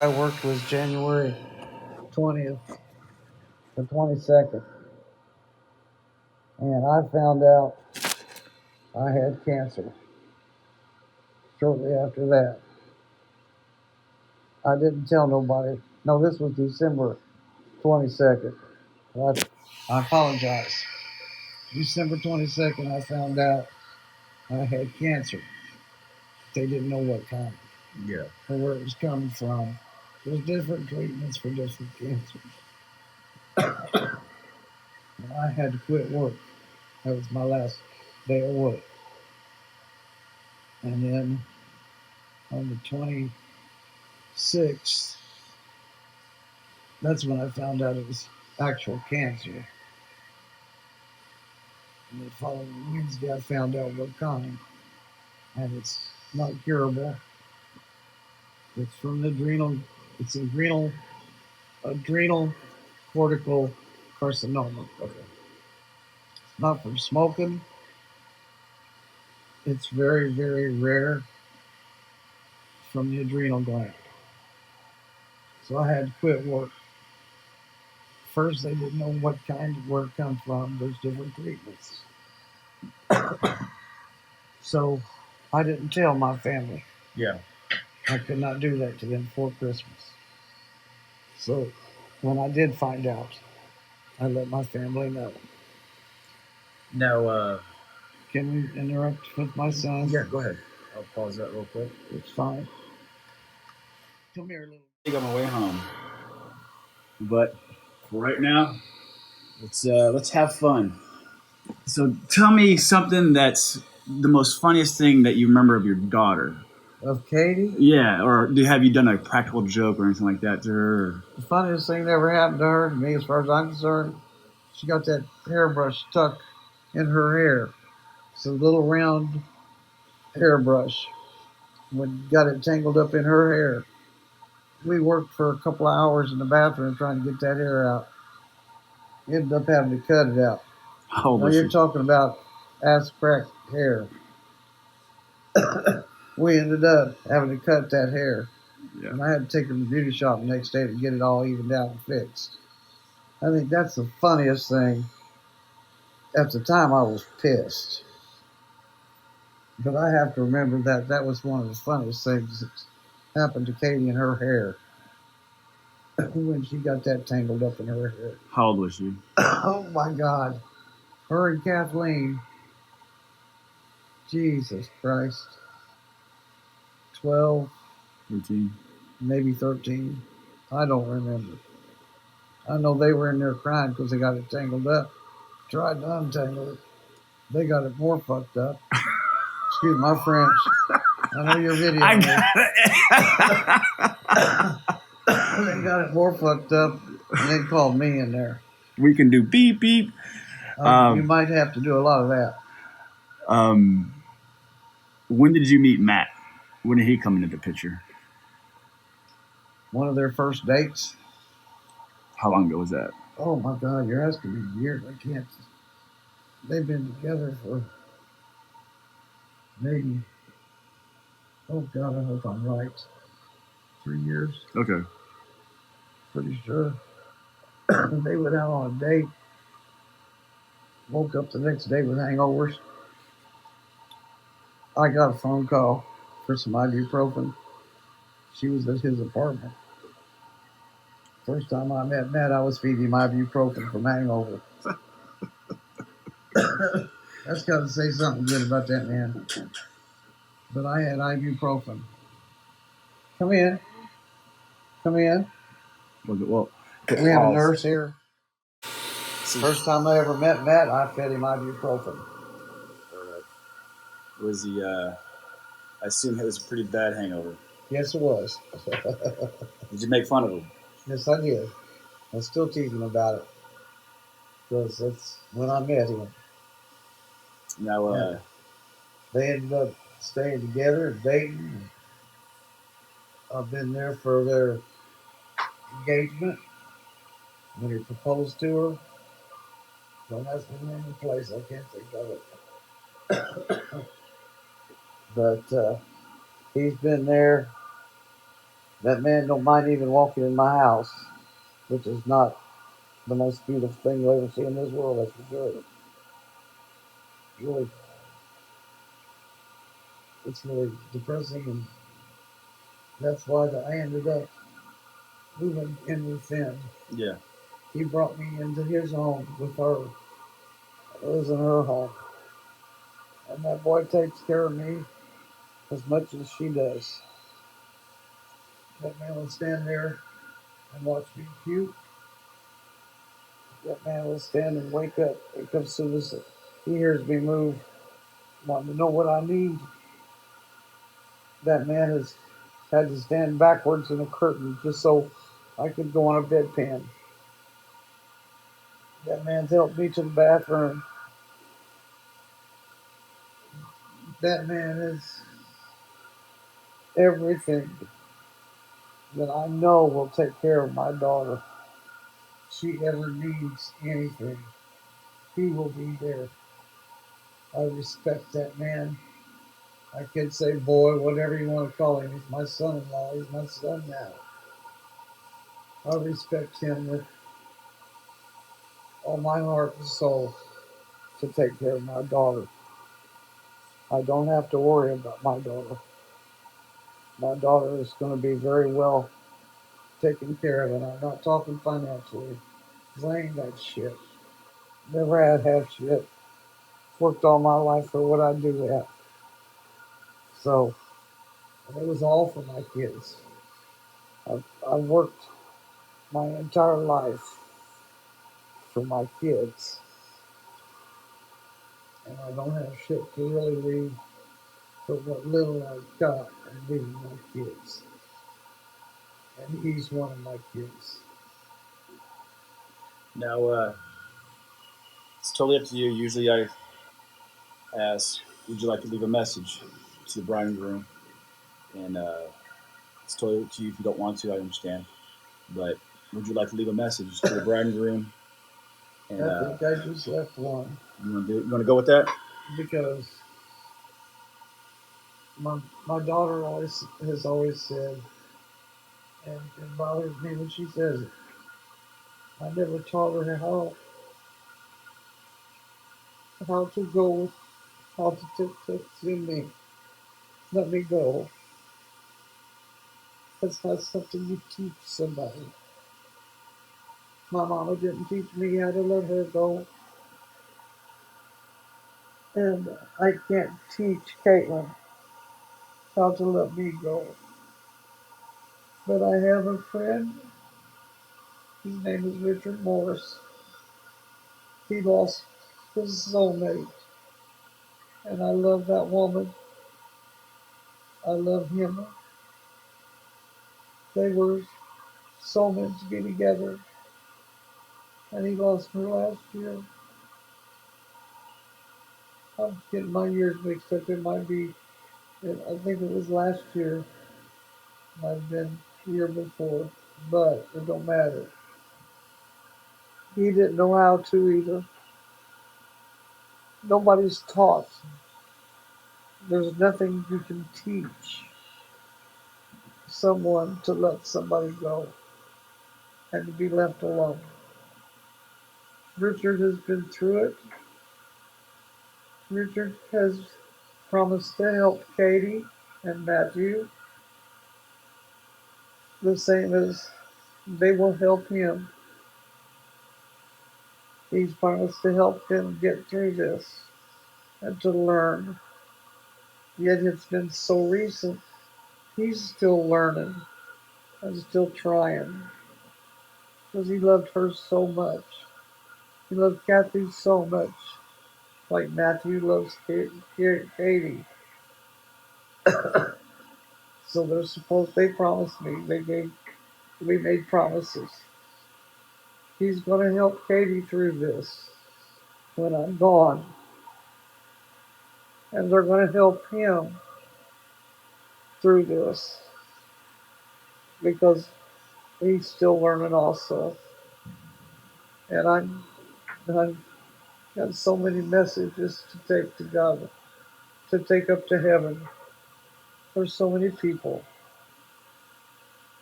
I worked was January 20th to 22nd, and I found out I had cancer shortly after that. I didn't tell nobody. No, this was December 22nd. I apologize. December 22nd, I found out I had cancer. They didn't know what kind or where it was coming from. There's different treatments for different cancers. I had to quit work. That was my last day of work. And then on the 26th, that's when I found out it was actual cancer. And the following Wednesday, I found out what kind. And it's not curable. It's from the adrenal. It's adrenal cortical carcinoma. Okay. Not from smoking. It's very, very rare from the adrenal gland. So I had to quit work. First, they didn't know what kind of where it comes from. There's different treatments. So I didn't tell my family. Yeah. I could not do that to them before Christmas. So when I did find out, I let my family know. Now, Can we interrupt with my son? yeah, go ahead. I'll pause that real quick. It's fine. Come here, little. I think on my way home. But for right now, let's have fun. So tell me something that's the most funniest thing that you remember of your daughter. Of Katie? Yeah, or have you done a practical joke or anything like that to her? Or? The funniest thing that ever happened to her, to me, as far as I'm concerned, she got that hairbrush stuck in her hair. It's a little round hairbrush. When got it tangled up in her hair. We worked for a couple of hours in the bathroom trying to get that hair out. Ended up having to cut it out. How old Now was you're she? talking about ass crack hair. We ended up having to cut that hair. Yeah. And I had to take her to the beauty shop the next day to get it all evened out and fixed. I think that's the funniest thing. At the time, I was pissed. But I have to remember that that was one of the funniest things that happened to Katie and her hair when she got that tangled up in her hair. How old was she? Oh my God. Her and Kathleen. Jesus Christ. 12, 13. maybe 13. I don't remember. I know they were in there crying because they got it tangled up. Tried to untangle it. They got it more fucked up. Excuse my French. I know you're videoing me. They got it more fucked up and they called me in there. We can do beep beep. You might have to do a lot of that. When did you meet Matt? When did he come into the picture? One of their first dates. How long ago was that? Oh my God, you're asking me years. I can't. They've been together for maybe, oh God, I hope I'm right. 3 years. Okay. Pretty sure. They went out on a date. Woke up the next day with hangovers. I got a phone call for some ibuprofen. She was at his apartment. First time I met Matt, I was feeding him ibuprofen from hangover. That's got to say something good about that man. But I had ibuprofen. Come in. Come in. Well, We have a nurse here. First time I ever met Matt, I fed him ibuprofen. Was he? I assume it was a pretty bad hangover. Yes, it was. Did you make fun of him? Yes, I did. I still tease him about it because that's when I met him. Now, Yeah. They ended up staying together and dating. I've been there for their engagement when he proposed to her. Don't ask me the name of the place. I can't think of it. But he's been there That man don't mind even walking in my house, which is not the most beautiful thing you'll ever see in this world, that's for sure. Really, it's really depressing, and that's why I ended up moving in with him. Yeah. He brought me into his home with her. It was in her home. And that boy takes care of me as much as she does. That man will stand there and watch me puke. That man will stand and wake up as soon as he hears me move, wanting to know what I need. That man has had to stand backwards in a curtain just so I could go on a bedpan. That man's helped me to the bathroom. That man is everything that I know will take care of my daughter. If she ever needs anything, he will be there. I respect that man. I can say boy, whatever you want to call him. He's my son-in-law. He's my son now. I respect him with all my heart and soul to take care of my daughter. I don't have to worry about my daughter. My daughter is going to be very well taken care of, and I'm not talking financially, because I ain't got shit. Never had half shit. Worked all my life for what I do have. So, it was all for my kids. I've worked my entire life for my kids, and I don't have shit to really leave for what little I've got. I'm leaving my kids, and he's one of my kids. Now, it's totally up to you. Usually, I ask, "Would you like to leave a message to the bride and groom?" And it's totally up to you if you don't want to. I understand, but would you like to leave a message to the bride and groom? And I think I just left one you want to do? You want to go with that? because my daughter always has always said, and it bothers me when she says it. I never taught her how to go, how to me, let me go. That's not something you teach somebody. My mama didn't teach me how to let her go, and I can't teach Caitlin how to let me go. But I have a friend. His name is Richard Morris. He lost his soulmate, and I love that woman. I love him. They were so meant to be together, and he lost her last year. I'm getting my years mixed up. It might be, I think it was last year. Might have been the year before, but it don't matter. He didn't know how to either. Nobody's taught. There's nothing you can teach someone to let somebody go and to be left alone. Richard has been through it. Richard has promised to help Katie and Matthew the same as they will help him. He's promised to help him get through this and to learn. Yet it's been so recent. He's still learning and still trying because he loved her so much. He loved Kathy so much, like Matthew loves Katie. So they're supposed. They promised me. We made promises. He's going to help Katie through this when I'm gone, and they're going to help him through this because he's still learning also. And I've got so many messages to take to God, to take up to heaven for so many people.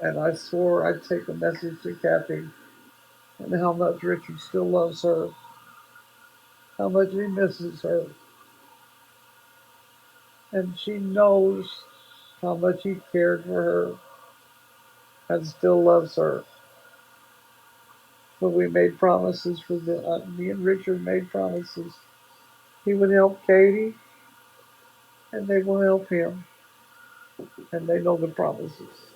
And I swore I'd take a message to Kathy and how much Richard still loves her, how much he misses her. And she knows how much he cared for her and still loves her. But we made promises for me and Richard made promises. He would help Katie, and they will help him, and they know the promises.